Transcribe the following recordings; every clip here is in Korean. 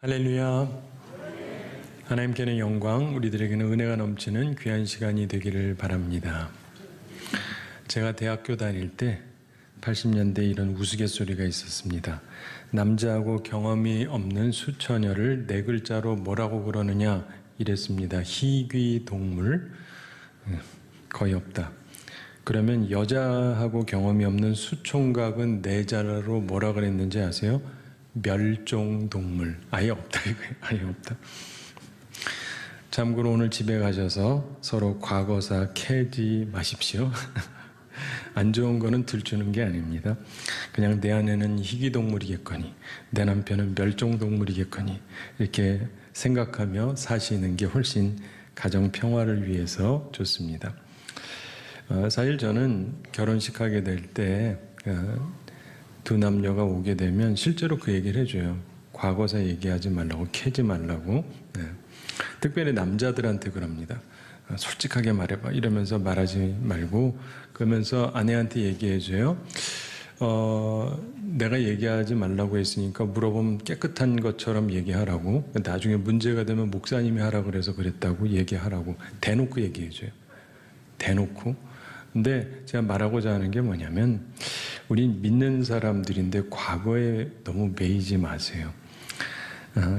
할렐루야. 하나님께는 영광, 우리들에게는 은혜가 넘치는 귀한 시간이 되기를 바랍니다. 제가 대학교 다닐 때 80년대에 이런 우스갯소리가 있었습니다. 남자하고 경험이 없는 수처녀를 네 글자로 뭐라고 그러느냐 이랬습니다. 희귀동물, 거의 없다. 그러면 여자하고 경험이 없는 수총각은 네 자로 뭐라 그랬는지 아세요? 멸종동물. 아예 없다 이거예요. 아예 없다. 참고로 오늘 집에 가셔서 서로 과거사 캐지 마십시오. 안 좋은 거는 들추는 게 아닙니다. 그냥 내 아내는 희귀동물이겠거니 내 남편은 멸종동물이겠거니 이렇게 생각하며 사시는 게 훨씬 가정 평화를 위해서 좋습니다. 사실 저는 결혼식 하게 될 때 두 남녀가 오게 되면 실제로 그 얘기를 해줘요. 과거사 얘기하지 말라고, 캐지 말라고. 특별히 남자들한테 그럽니다. 솔직하게 말해봐 이러면서 말하지 말고, 그러면서 아내한테 얘기해줘요. 내가 얘기하지 말라고 했으니까 물어보면 깨끗한 것처럼 얘기하라고, 나중에 문제가 되면 목사님이 하라고 그래서 그랬다고 얘기하라고 대놓고 얘기해줘요. 대놓고. 근데 제가 말하고자 하는 게 뭐냐면, 우린 믿는 사람들인데 과거에 너무 매이지 마세요.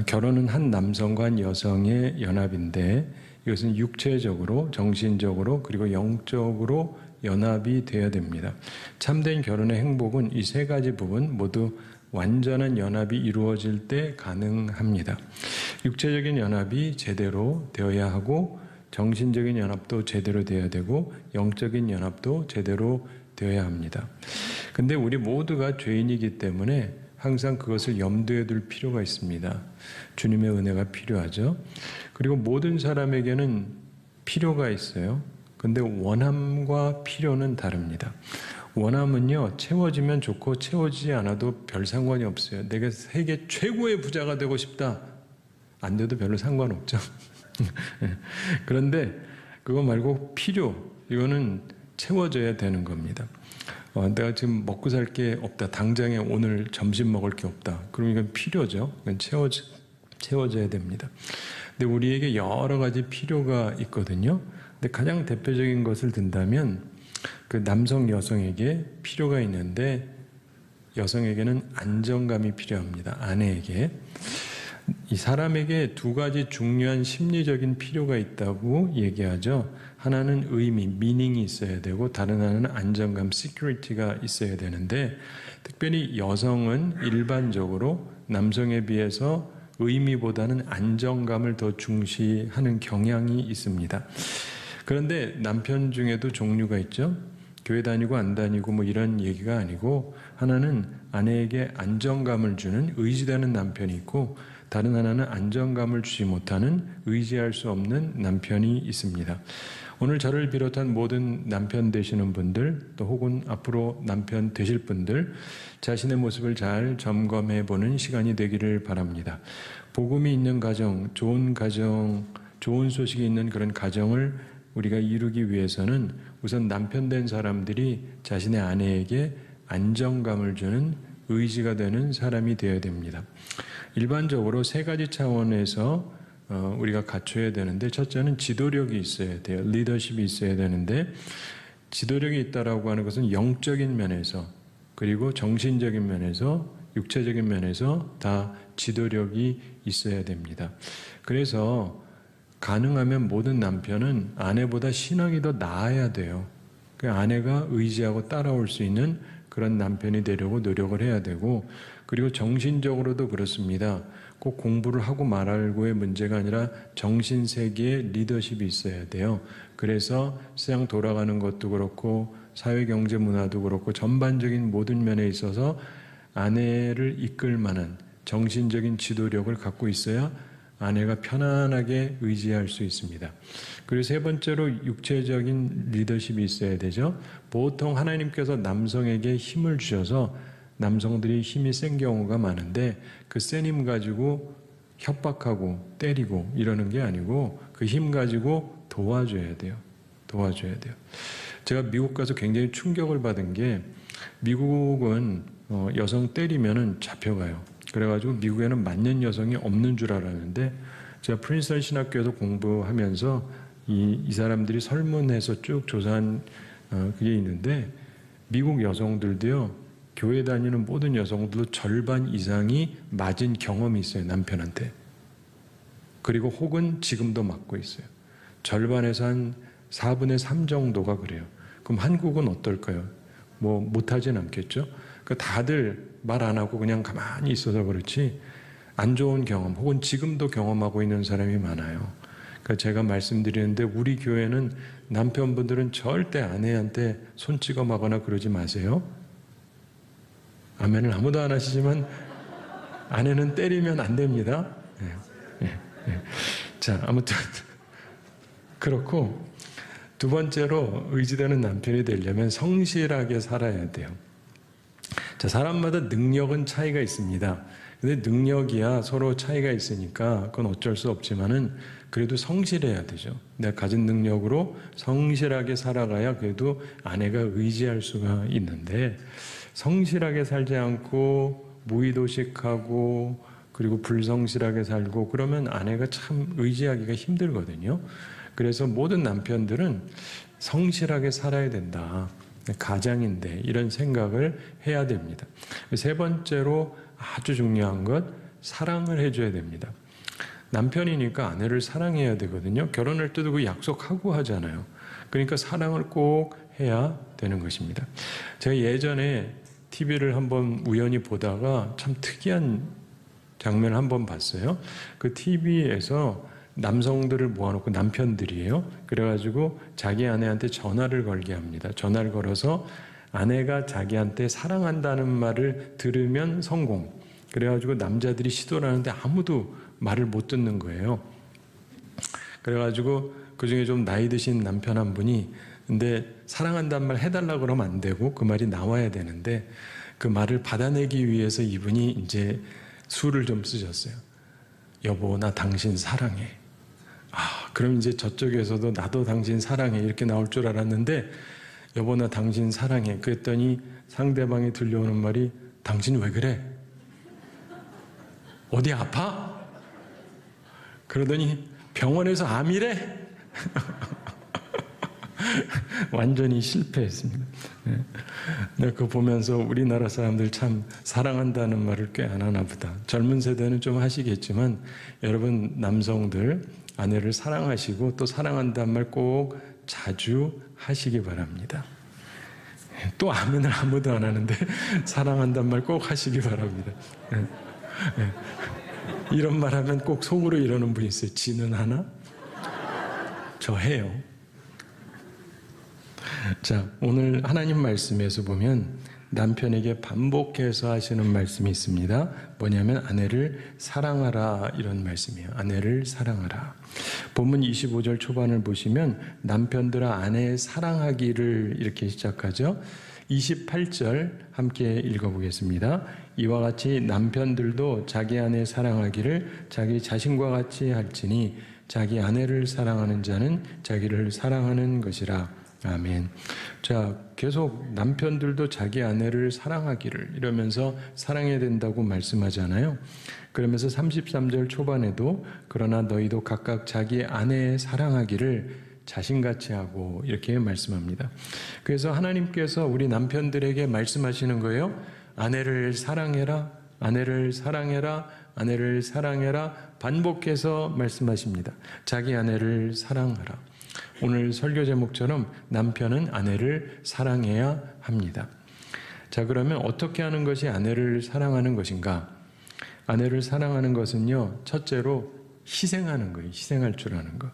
결혼은 한 남성과 한 여성의 연합인데 이것은 육체적으로, 정신적으로, 그리고 영적으로 연합이 되어야 됩니다. 참된 결혼의 행복은 이 세 가지 부분 모두 완전한 연합이 이루어질 때 가능합니다. 육체적인 연합이 제대로 되어야 하고, 정신적인 연합도 제대로 되어야 되고, 영적인 연합도 제대로 되어야 합니다. 근데 우리 모두가 죄인이기 때문에 항상 그것을 염두에 둘 필요가 있습니다. 주님의 은혜가 필요하죠. 그리고 모든 사람에게는 필요가 있어요. 근데 원함과 필요는 다릅니다. 원함은요, 채워지면 좋고 채워지지 않아도 별 상관이 없어요. 내가 세계 최고의 부자가 되고 싶다. 안 돼도 별로 상관없죠. 그런데 그거 말고 필요, 이거는 채워져야 되는 겁니다. 내가 지금 먹고 살 게 없다. 당장에 오늘 점심 먹을 게 없다. 그럼 이건 필요죠. 이건 채워져야 됩니다. 근데 우리에게 여러 가지 필요가 있거든요. 근데 가장 대표적인 것을 든다면 그 남성, 여성에게 필요가 있는데 여성에게는 안정감이 필요합니다. 아내에게. 이 사람에게 두 가지 중요한 심리적인 필요가 있다고 얘기하죠. 하나는 의미, 미닝이 있어야 되고, 다른 하나는 안정감, security가 있어야 되는데, 특별히 여성은 일반적으로 남성에 비해서 의미보다는 안정감을 더 중시하는 경향이 있습니다. 그런데 남편 중에도 종류가 있죠. 교회 다니고 안 다니고 뭐 이런 얘기가 아니고, 하나는 아내에게 안정감을 주는 의지되는 남편이 있고, 다른 하나는 안정감을 주지 못하는 의지할 수 없는 남편이 있습니다. 오늘 저를 비롯한 모든 남편 되시는 분들, 또 혹은 앞으로 남편 되실 분들, 자신의 모습을 잘 점검해 보는 시간이 되기를 바랍니다. 복음이 있는 가정, 좋은 소식이 있는 그런 가정을 우리가 이루기 위해서는 우선 남편 된 사람들이 자신의 아내에게 안정감을 주는 의지가 되는 사람이 되어야 됩니다. 일반적으로 세 가지 차원에서 우리가 갖춰야 되는데, 첫째는 지도력이 있어야 돼요. 리더십이 있어야 되는데, 지도력이 있다라고 하는 것은 영적인 면에서, 그리고 정신적인 면에서, 육체적인 면에서 다 지도력이 있어야 됩니다. 그래서 가능하면 모든 남편은 아내보다 신앙이 더 나아야 돼요. 그 아내가 의지하고 따라올 수 있는 그런 남편이 되려고 노력을 해야 되고, 그리고 정신적으로도 그렇습니다. 꼭 공부를 하고 말고의 문제가 아니라 정신세계에 리더십이 있어야 돼요. 그래서 세상 돌아가는 것도 그렇고 사회, 경제, 문화도 그렇고 전반적인 모든 면에 있어서 아내를 이끌 만한 정신적인 지도력을 갖고 있어야 아내가 편안하게 의지할 수 있습니다. 그리고 세 번째로 육체적인 리더십이 있어야 되죠. 보통 하나님께서 남성에게 힘을 주셔서 남성들이 힘이 센 경우가 많은데, 그 센 힘 가지고 협박하고 때리고 이러는 게 아니고 그 힘 가지고 도와줘야 돼요. 도와줘야 돼요. 제가 미국 가서 굉장히 충격을 받은 게, 미국은 여성 때리면은 잡혀가요. 그래가지고 미국에는 만년 여성이 없는 줄 알았는데 제가 프린스턴 신학교에서 공부하면서 이 사람들이 설문해서 쭉 조사한 그게 있는데 미국 여성들도요, 교회 다니는 모든 여성들도 절반 이상이 맞은 경험이 있어요, 남편한테. 그리고 혹은 지금도 맞고 있어요. 절반에서 한 4분의 3 정도가 그래요. 그럼 한국은 어떨까요? 뭐 못하진 않겠죠? 그러니까 다들 말 안 하고 그냥 가만히 있어서 그렇지 안 좋은 경험 혹은 지금도 경험하고 있는 사람이 많아요. 그러니까 제가 말씀드리는데 우리 교회는 남편분들은 절대 아내한테 손 찍어마거나 그러지 마세요. 아멘을 아무도 안 하시지만 아내는 때리면 안 됩니다. 자, 아무튼 그렇고 두 번째로 의지되는 남편이 되려면 성실하게 살아야 돼요. 자, 사람마다 능력은 차이가 있습니다. 근데 능력이야 서로 차이가 있으니까 그건 어쩔 수 없지만은 그래도 성실해야 되죠. 내가 가진 능력으로 성실하게 살아가야 그래도 아내가 의지할 수가 있는데 성실하게 살지 않고 무의도식하고 그리고 불성실하게 살고 그러면 아내가 참 의지하기가 힘들거든요. 그래서 모든 남편들은 성실하게 살아야 된다. 가장인데 이런 생각을 해야 됩니다. 세 번째로 아주 중요한 것, 사랑을 해줘야 됩니다. 남편이니까 아내를 사랑해야 되거든요. 결혼할 때도 그 약속하고 하잖아요. 그러니까 사랑을 꼭 해야 되는 것입니다. 제가 예전에 TV를 한번 우연히 보다가 참 특이한 장면을 한번 봤어요. 그 TV에서 남성들을 모아놓고 남편들이에요. 그래가지고 자기 아내한테 전화를 걸게 합니다. 전화를 걸어서 아내가 자기한테 사랑한다는 말을 들으면 성공. 그래가지고 남자들이 시도를 하는데 아무도 말을 못 듣는 거예요. 그래가지고 그중에 좀 나이 드신 남편 한 분이 근데 사랑한다는 말 해달라고 그러면 안 되고 그 말이 나와야 되는데 그 말을 받아내기 위해서 이분이 이제 수를 좀 쓰셨어요. 여보, 나 당신 사랑해. 그럼 이제 저쪽에서도 나도 당신 사랑해 이렇게 나올 줄 알았는데 여보, 나 당신 사랑해. 그랬더니 상대방이 들려오는 말이 당신 왜 그래? 어디 아파? 그러더니 병원에서 암이래? 완전히 실패했습니다. 네, 그거 보면서 우리나라 사람들 참 사랑한다는 말을 꽤 안 하나 보다. 젊은 세대는 좀 하시겠지만 여러분 남성들 아내를 사랑하시고 또 사랑한다는 말 꼭 자주 하시기 바랍니다. 또 아멘을 아무도 안 하는데 사랑한다는 말 꼭 하시기 바랍니다. 이런 말 하면 꼭 속으로 이러는 분이 있어요. 지는 하나? 저 해요. 자, 오늘 하나님 말씀에서 보면 남편에게 반복해서 하시는 말씀이 있습니다. 뭐냐면 아내를 사랑하라 이런 말씀이에요. 아내를 사랑하라. 본문 25절 초반을 보시면 남편들아 아내 사랑하기를 이렇게 시작하죠. 28절 함께 읽어보겠습니다. 이와 같이 남편들도 자기 아내 사랑하기를 자기 자신과 같이 할지니 자기 아내를 사랑하는 자는 자기를 사랑하는 것이라. 아멘. 자, 계속 남편들도 자기 아내를 사랑하기를 이러면서 사랑해야 된다고 말씀하잖아요. 그러면서 33절 초반에도 그러나 너희도 각각 자기 아내 사랑하기를 자신같이 하고 이렇게 말씀합니다. 그래서 하나님께서 우리 남편들에게 말씀하시는 거예요. 아내를 사랑해라, 아내를 사랑해라, 아내를 사랑해라 반복해서 말씀하십니다. 자기 아내를 사랑하라. 오늘 설교 제목처럼 남편은 아내를 사랑해야 합니다. 자, 그러면 어떻게 하는 것이 아내를 사랑하는 것인가? 아내를 사랑하는 것은요, 첫째로 희생하는 거예요. 희생할 줄 아는 거.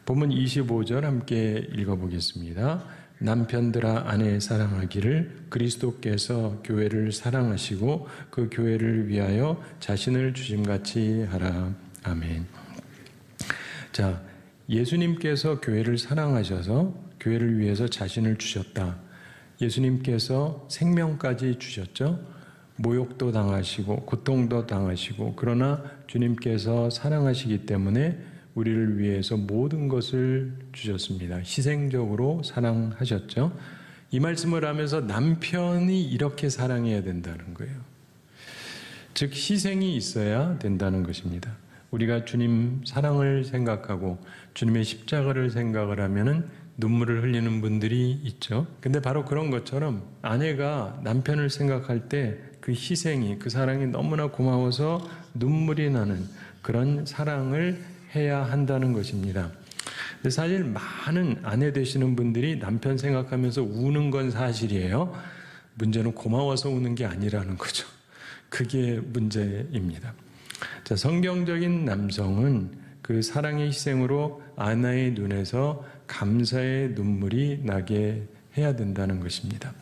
본문 25절 함께 읽어보겠습니다. 남편들아 아내 사랑하기를 그리스도께서 교회를 사랑하시고 그 교회를 위하여 자신을 주심같이 하라. 아멘. 자, 예수님께서 교회를 사랑하셔서 교회를 위해서 자신을 주셨다. 예수님께서 생명까지 주셨죠. 모욕도 당하시고 고통도 당하시고 그러나 주님께서 사랑하시기 때문에 우리를 위해서 모든 것을 주셨습니다. 희생적으로 사랑하셨죠. 이 말씀을 하면서 남편이 이렇게 사랑해야 된다는 거예요. 즉 희생이 있어야 된다는 것입니다. 우리가 주님 사랑을 생각하고 주님의 십자가를 생각을 하면은 눈물을 흘리는 분들이 있죠. 근데 바로 그런 것처럼 아내가 남편을 생각할 때 그 희생이, 그 사랑이 너무나 고마워서 눈물이 나는 그런 사랑을 해야 한다는 것입니다. 근데 사실 많은 아내 되시는 분들이 남편 생각하면서 우는 건 사실이에요. 문제는 고마워서 우는 게 아니라는 거죠. 그게 문제입니다. 자, 성경적인 남성은 그 사랑의 희생으로 아내의 눈에서 감사의 눈물이 나게 해야 된다는 것입니다.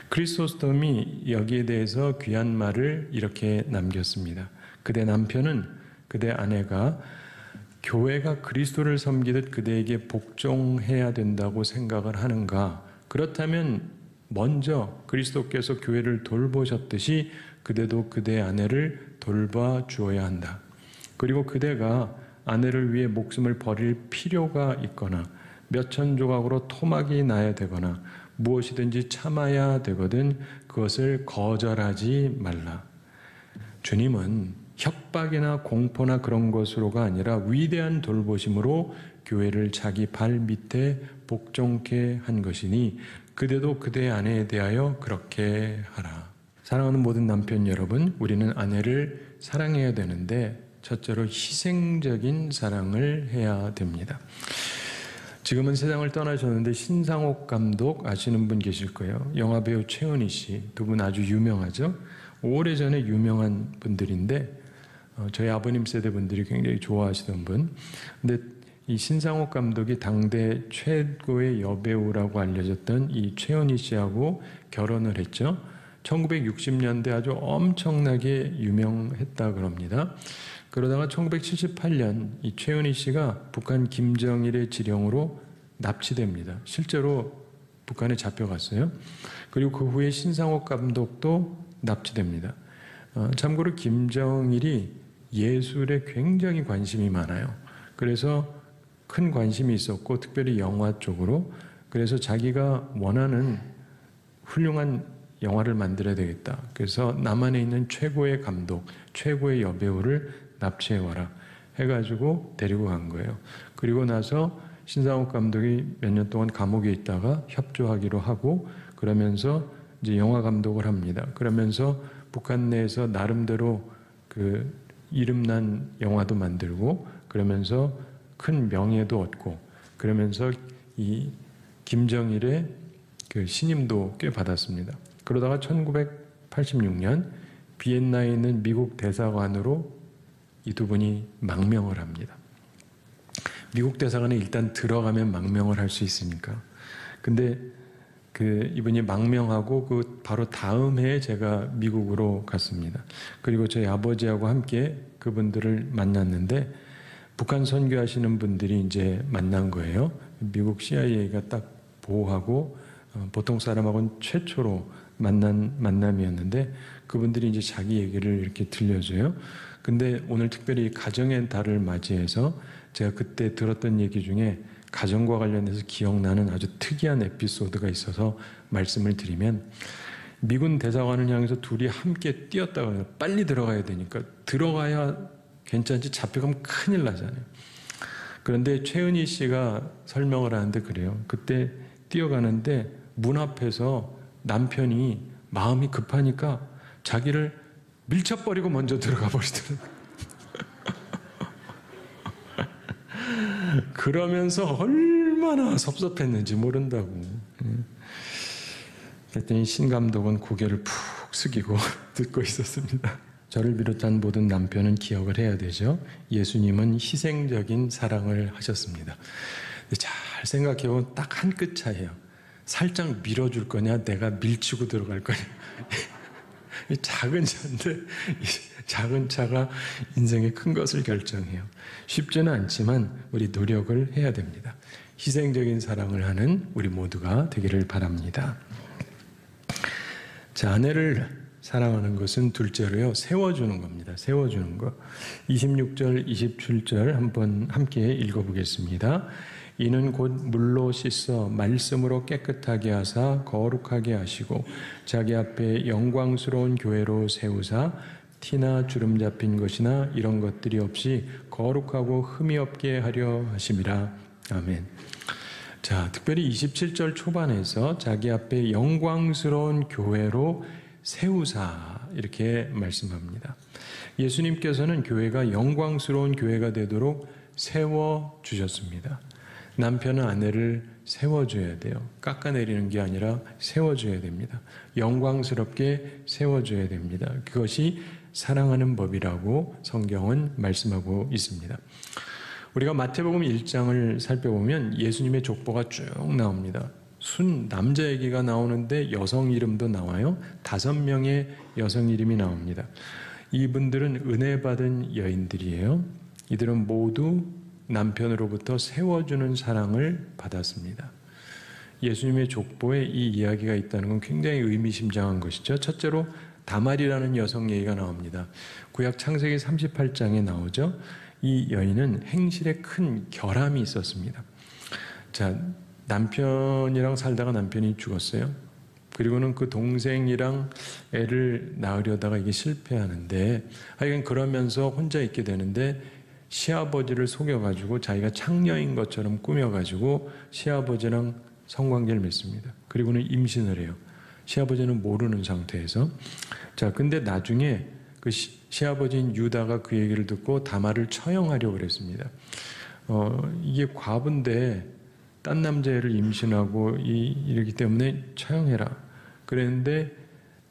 크리소스톰이 여기에 대해서 귀한 말을 이렇게 남겼습니다. 그대 남편은, 그대 아내가 교회가 그리스도를 섬기듯 그대에게 복종해야 된다고 생각을 하는가? 그렇다면 먼저 그리스도께서 교회를 돌보셨듯이 그대도 그대 아내를 돌봐 주어야 한다. 그리고 그대가 아내를 위해 목숨을 버릴 필요가 있거나 몇천 조각으로 토막이 나야 되거나 무엇이든지 참아야 되거든 그것을 거절하지 말라. 주님은 협박이나 공포나 그런 것으로가 아니라 위대한 돌보심으로 교회를 자기 발 밑에 복종케 한 것이니 그대도 그대 아내에 대하여 그렇게 하라. 사랑하는 모든 남편 여러분, 우리는 아내를 사랑해야 되는데 첫째로 희생적인 사랑을 해야 됩니다. 지금은 세상을 떠나셨는데 신상옥 감독 아시는 분 계실 거예요. 영화배우 최은희 씨, 두 분 아주 유명하죠. 오래전에 유명한 분들인데 저희 아버님 세대 분들이 굉장히 좋아하시던 분. 근데 이 신상옥 감독이 당대 최고의 여배우라고 알려졌던 이 최은희 씨하고 결혼을 했죠. 1960년대 아주 엄청나게 유명했다 그럽니다. 그러다가 1978년 이 최은희 씨가 북한 김정일의 지령으로 납치됩니다. 실제로 북한에 잡혀갔어요. 그리고 그 후에 신상옥 감독도 납치됩니다. 참고로 김정일이 예술에 굉장히 관심이 많아요. 그래서 큰 관심이 있었고 특별히 영화 쪽으로, 그래서 자기가 원하는 훌륭한 영화를 만들어야 되겠다. 그래서 남한에 있는 최고의 감독, 최고의 여배우를 납치해와라 해가지고 데리고 간 거예요. 그리고 나서 신상옥 감독이 몇 년 동안 감옥에 있다가 협조하기로 하고 그러면서 이제 영화 감독을 합니다. 그러면서 북한 내에서 나름대로 그 이름난 영화도 만들고 그러면서 큰 명예도 얻고 그러면서 이 김정일의 그 신임도 꽤 받았습니다. 그러다가 1986년 비엔나에 있는 미국 대사관으로 이 두 분이 망명을 합니다. 미국 대사관에 일단 들어가면 망명을 할 수 있으니까. 근데 그 이분이 망명하고 그 바로 다음 해에 제가 미국으로 갔습니다. 그리고 저희 아버지하고 함께 그분들을 만났는데 북한 선교하시는 분들이 이제 만난 거예요. 미국 CIA가 딱 보호하고 보통 사람하고는 최초로 만난 만남이었는데 그분들이 이제 자기 얘기를 이렇게 들려줘요. 근데 오늘 특별히 가정의 달을 맞이해서 제가 그때 들었던 얘기 중에 가정과 관련해서 기억나는 아주 특이한 에피소드가 있어서 말씀을 드리면 미군 대사관을 향해서 둘이 함께 뛰었다가 빨리 들어가야 되니까 들어가야 괜찮지 잡혀가면 큰일 나잖아요. 그런데 최은희 씨가 설명을 하는데 그래요. 그때 뛰어가는데 문 앞에서 남편이 마음이 급하니까 자기를 밀쳐버리고 먼저 들어가 버리더라고요. 그러면서 얼마나 섭섭했는지 모른다고. 그랬더니 신 감독은 고개를 푹 숙이고 듣고 있었습니다. 저를 비롯한 모든 남편은 기억을 해야 되죠. 예수님은 희생적인 사랑을 하셨습니다. 잘 생각해보면 딱 한 끗 차이에요. 살짝 밀어줄 거냐, 내가 밀치고 들어갈 거냐. 이 작은 차인데 이 작은 차가 인생의 큰 것을 결정해요. 쉽지는 않지만 우리 노력을 해야 됩니다. 희생적인 사랑을 하는 우리 모두가 되기를 바랍니다. 자, 아내를 사랑하는 것은 둘째로요, 세워주는 겁니다. 세워주는 것. 26절, 27절 한번 함께 읽어보겠습니다. 이는 곧 물로 씻어 말씀으로 깨끗하게 하사 거룩하게 하시고 자기 앞에 영광스러운 교회로 세우사 티나 주름 잡힌 것이나 이런 것들이 없이 거룩하고 흠이 없게 하려 하심이라. 아멘. 자, 특별히 27절 초반에서 자기 앞에 영광스러운 교회로 세우사 이렇게 말씀합니다. 예수님께서는 교회가 영광스러운 교회가 되도록 세워주셨습니다. 남편은 아내를 세워줘야 돼요. 깎아내리는 게 아니라 세워줘야 됩니다. 영광스럽게 세워줘야 됩니다. 그것이 사랑하는 법이라고 성경은 말씀하고 있습니다. 우리가 마태복음 1장을 살펴보면 예수님의 족보가 쭉 나옵니다. 순 남자 얘기가 나오는데 여성 이름도 나와요. 5명의 여성 이름이 나옵니다. 이분들은 은혜 받은 여인들이에요. 이들은 모두 남편으로부터 세워주는 사랑을 받았습니다. 예수님의 족보에 이 이야기가 있다는 건 굉장히 의미심장한 것이죠. 첫째로 다말이라는 여성 얘기가 나옵니다. 구약 창세기 38장에 나오죠. 이 여인은 행실에 큰 결함이 있었습니다. 자, 남편이랑 살다가 남편이 죽었어요. 그리고는 그 동생이랑 애를 낳으려다가 이게 실패하는데 하여간 그러면서 혼자 있게 되는데 시아버지를 속여가지고 자기가 창녀인 것처럼 꾸며가지고 시아버지랑 성관계를 맺습니다. 그리고는 임신을 해요. 시아버지는 모르는 상태에서. 자, 근데 나중에 그 시아버지인 유다가 그 얘기를 듣고 다말을 처형하려고 그랬습니다. 이게 과부인데 딴 남자애를 임신하고 이러기 때문에 처형해라. 그랬는데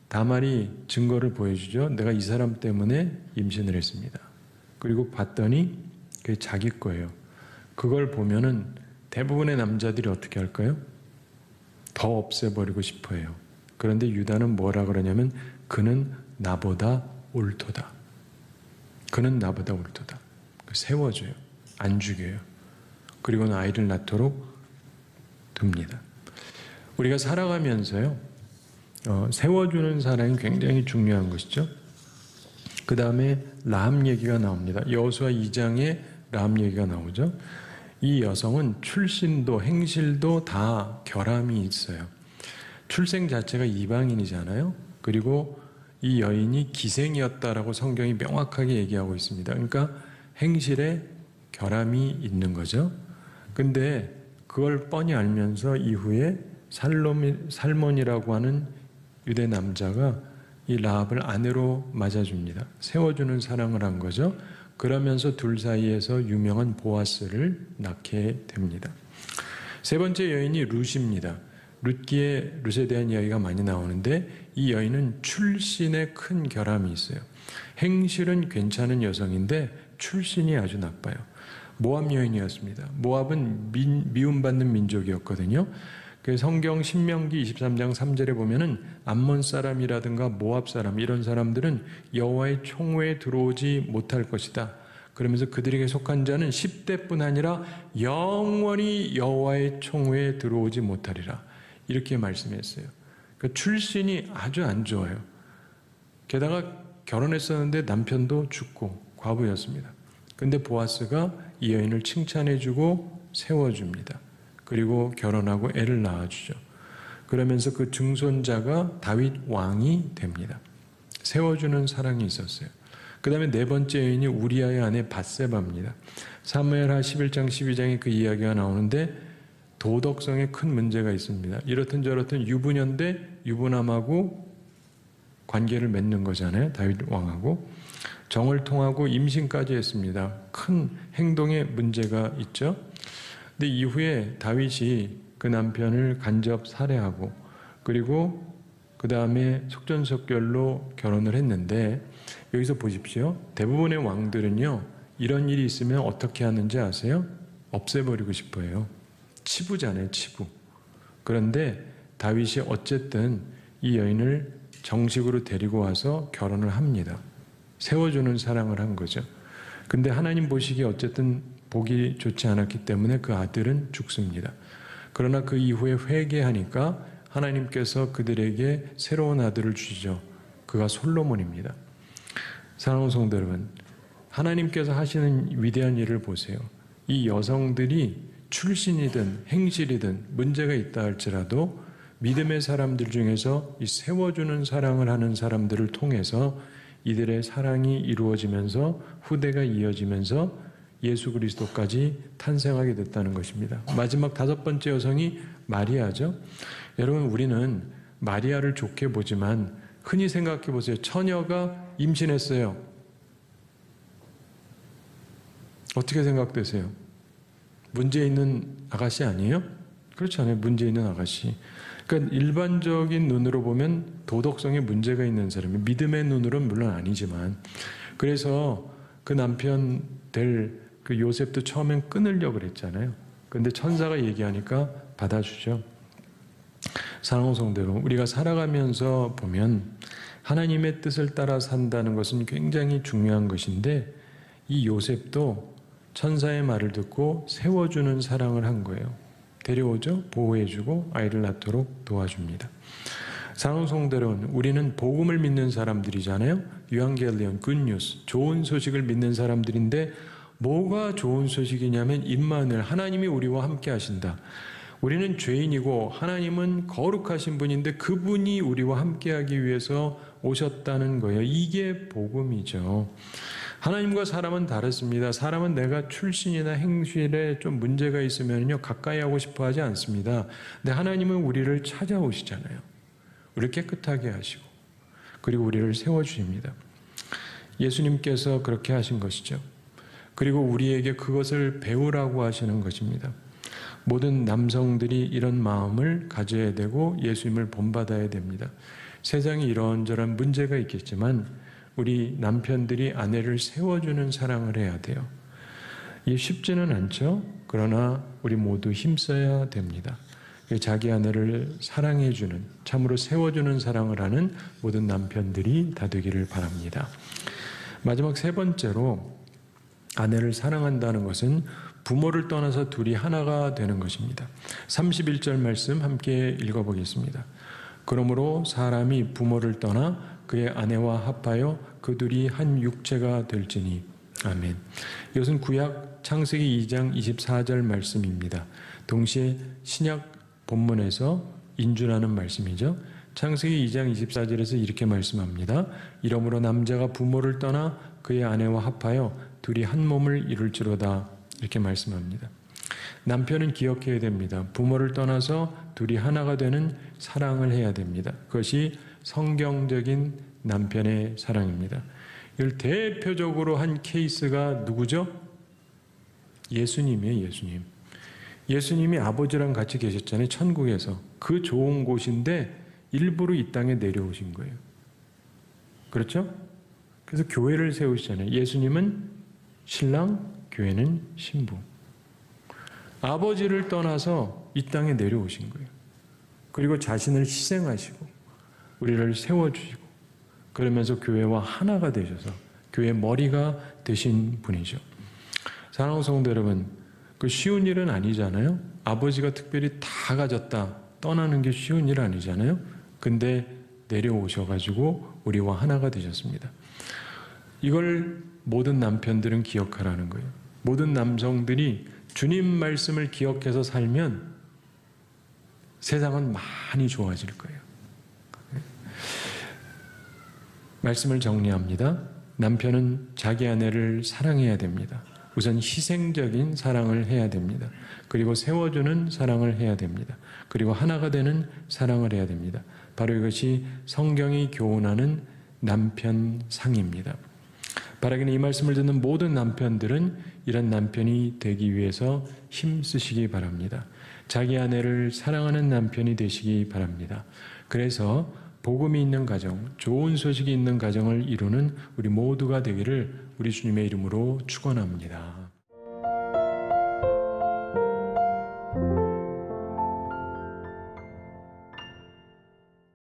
다말이 증거를 보여주죠. 내가 이 사람 때문에 임신을 했습니다. 그리고 봤더니 그게 자기 거예요. 그걸 보면은 대부분의 남자들이 어떻게 할까요? 더 없애버리고 싶어 해요. 그런데 유다는 뭐라 그러냐면 그는 나보다 옳도다. 그는 나보다 옳도다. 세워줘요. 안 죽여요. 그리고는 아이를 낳도록 둡니다. 우리가 살아가면서요, 세워주는 사랑이 굉장히 중요한 것이죠. 그 다음에 라합 얘기가 나옵니다. 여호수아 2장에 라합 얘기가 나오죠. 이 여성은 출신도 행실도 다 결함이 있어요. 출생 자체가 이방인이잖아요. 그리고 이 여인이 기생이었다라고 성경이 명확하게 얘기하고 있습니다. 그러니까 행실에 결함이 있는 거죠. 근데 그걸 뻔히 알면서 이후에 살몬이라고 하는 유대 남자가 이 라합을 아내로 맞아줍니다. 세워주는 사랑을 한 거죠. 그러면서 둘 사이에서 유명한 보아스를 낳게 됩니다. 세 번째 여인이 룻입니다. 룻에 대한 이야기가 많이 나오는데 이 여인은 출신에 큰 결함이 있어요. 행실은 괜찮은 여성인데 출신이 아주 나빠요. 모압 여인이었습니다. 모압은 미움받는 민족이었거든요. 그 성경 신명기 23장 3절에 보면은 암몬 사람이라든가 모압 사람 이런 사람들은 여호와의 총회에 들어오지 못할 것이다. 그러면서 그들에게 속한 자는 10대뿐 아니라 영원히 여호와의 총회에 들어오지 못하리라. 이렇게 말씀했어요. 그 출신이 아주 안 좋아요. 게다가 결혼했었는데 남편도 죽고 과부였습니다. 근데 보아스가 이 여인을 칭찬해주고 세워줍니다. 그리고 결혼하고 애를 낳아주죠. 그러면서 그 증손자가 다윗 왕이 됩니다. 세워주는 사랑이 있었어요. 그 다음에 네 번째 여인이 우리아의 아내 밧세바입니다. 사무엘하 11장 12장에 그 이야기가 나오는데 도덕성에 큰 문제가 있습니다. 이렇든 저렇든 유부녀인데 유부남하고 관계를 맺는 거잖아요. 다윗 왕하고. 정을 통하고 임신까지 했습니다. 큰 행동에 문제가 있죠. 근데 이후에 다윗이 그 남편을 간접 살해하고 그리고 그 다음에 속전속결로 결혼을 했는데 여기서 보십시오. 대부분의 왕들은요 이런 일이 있으면 어떻게 하는지 아세요? 없애버리고 싶어 해요. 치부잖아요, 치부. 그런데 다윗이 어쨌든 이 여인을 정식으로 데리고 와서 결혼을 합니다. 세워주는 사랑을 한 거죠. 근데 하나님 보시기에 어쨌든 보기 좋지 않았기 때문에 그 아들은 죽습니다. 그러나 그 이후에 회개하니까 하나님께서 그들에게 새로운 아들을 주시죠. 그가 솔로몬입니다. 사랑하는 성도 여러분, 하나님께서 하시는 위대한 일을 보세요. 이 여성들이 출신이든 행실이든 문제가 있다 할지라도 믿음의 사람들 중에서 이 세워주는 사랑을 하는 사람들을 통해서 이들의 사랑이 이루어지면서 후대가 이어지면서 예수 그리스도까지 탄생하게 됐다는 것입니다. 마지막 5번째 여성이 마리아죠. 여러분, 우리는 마리아를 좋게 보지만 흔히 생각해 보세요. 처녀가 임신했어요. 어떻게 생각되세요? 문제 있는 아가씨 아니에요? 그렇지 않아요. 문제 있는 아가씨. 그러니까 일반적인 눈으로 보면 도덕성에 문제가 있는 사람이, 믿음의 눈으로는 물론 아니지만, 그래서 그 남편 될 그 요셉도 처음엔 끊으려고 그랬잖아요. 그런데 천사가 얘기하니까 받아주죠. 사랑하는 성도 여러분, 우리가 살아가면서 보면 하나님의 뜻을 따라 산다는 것은 굉장히 중요한 것인데, 이 요셉도 천사의 말을 듣고 세워주는 사랑을 한 거예요. 데려오죠. 보호해주고 아이를 낳도록 도와줍니다. 사랑하는 성도 여러분, 우리는 복음을 믿는 사람들이잖아요. 유앙겔리온, 굿뉴스, 좋은 소식을 믿는 사람들인데, 뭐가 좋은 소식이냐면 임마누엘, 하나님이 우리와 함께 하신다. 우리는 죄인이고 하나님은 거룩하신 분인데 그분이 우리와 함께하기 위해서 오셨다는 거예요. 이게 복음이죠. 하나님과 사람은 다릅니다. 사람은 내가 출신이나 행실에 좀 문제가 있으면요 가까이 하고 싶어 하지 않습니다. 근데 하나님은 우리를 찾아오시잖아요. 우리를 깨끗하게 하시고 그리고 우리를 세워주십니다. 예수님께서 그렇게 하신 것이죠. 그리고 우리에게 그것을 배우라고 하시는 것입니다. 모든 남성들이 이런 마음을 가져야 되고 예수님을 본받아야 됩니다. 세상에 이런저런 문제가 있겠지만 우리 남편들이 아내를 세워주는 사랑을 해야 돼요. 이게 쉽지는 않죠. 그러나 우리 모두 힘써야 됩니다. 자기 아내를 사랑해주는, 참으로 세워주는 사랑을 하는 모든 남편들이 다 되기를 바랍니다. 마지막 3번째로 아내를 사랑한다는 것은 부모를 떠나서 둘이 하나가 되는 것입니다. 31절 말씀 함께 읽어보겠습니다. 그러므로 사람이 부모를 떠나 그의 아내와 합하여 그 둘이 한 육체가 될지니. 아멘. 이것은 구약 창세기 2장 24절 말씀입니다. 동시에 신약 본문에서 인준하는 말씀이죠. 창세기 2장 24절에서 이렇게 말씀합니다. 이러므로 남자가 부모를 떠나 그의 아내와 합하여 둘이 한 몸을 이룰지로다. 이렇게 말씀합니다. 남편은 기억해야 됩니다. 부모를 떠나서 둘이 하나가 되는 사랑을 해야 됩니다. 그것이 성경적인 남편의 사랑입니다. 이걸 대표적으로 한 케이스가 누구죠? 예수님이에요. 예수님. 예수님이 아버지랑 같이 계셨잖아요. 천국에서. 그 좋은 곳인데 일부러 이 땅에 내려오신 거예요. 그렇죠? 그래서 교회를 세우시잖아요. 예수님은 신랑, 교회는 신부. 아버지를 떠나서 이 땅에 내려오신 거예요. 그리고 자신을 희생하시고 우리를 세워주시고 그러면서 교회와 하나가 되셔서 교회의 머리가 되신 분이죠. 사랑하는 성도 여러분, 그 쉬운 일은 아니잖아요. 아버지가 특별히 다 가졌다 떠나는 게 쉬운 일 아니잖아요. 근데 내려오셔가지고 우리와 하나가 되셨습니다. 이걸 모든 남편들은 기억하라는 거예요. 모든 남성들이 주님 말씀을 기억해서 살면 세상은 많이 좋아질 거예요. 말씀을 정리합니다. 남편은 자기 아내를 사랑해야 됩니다. 우선 희생적인 사랑을 해야 됩니다. 그리고 세워주는 사랑을 해야 됩니다. 그리고 하나가 되는 사랑을 해야 됩니다. 바로 이것이 성경이 교훈하는 남편상입니다. 바라기는 이 말씀을 듣는 모든 남편들은 이런 남편이 되기 위해서 힘쓰시기 바랍니다. 자기 아내를 사랑하는 남편이 되시기 바랍니다. 그래서 복음이 있는 가정, 좋은 소식이 있는 가정을 이루는 우리 모두가 되기를 우리 주님의 이름으로 축원합니다.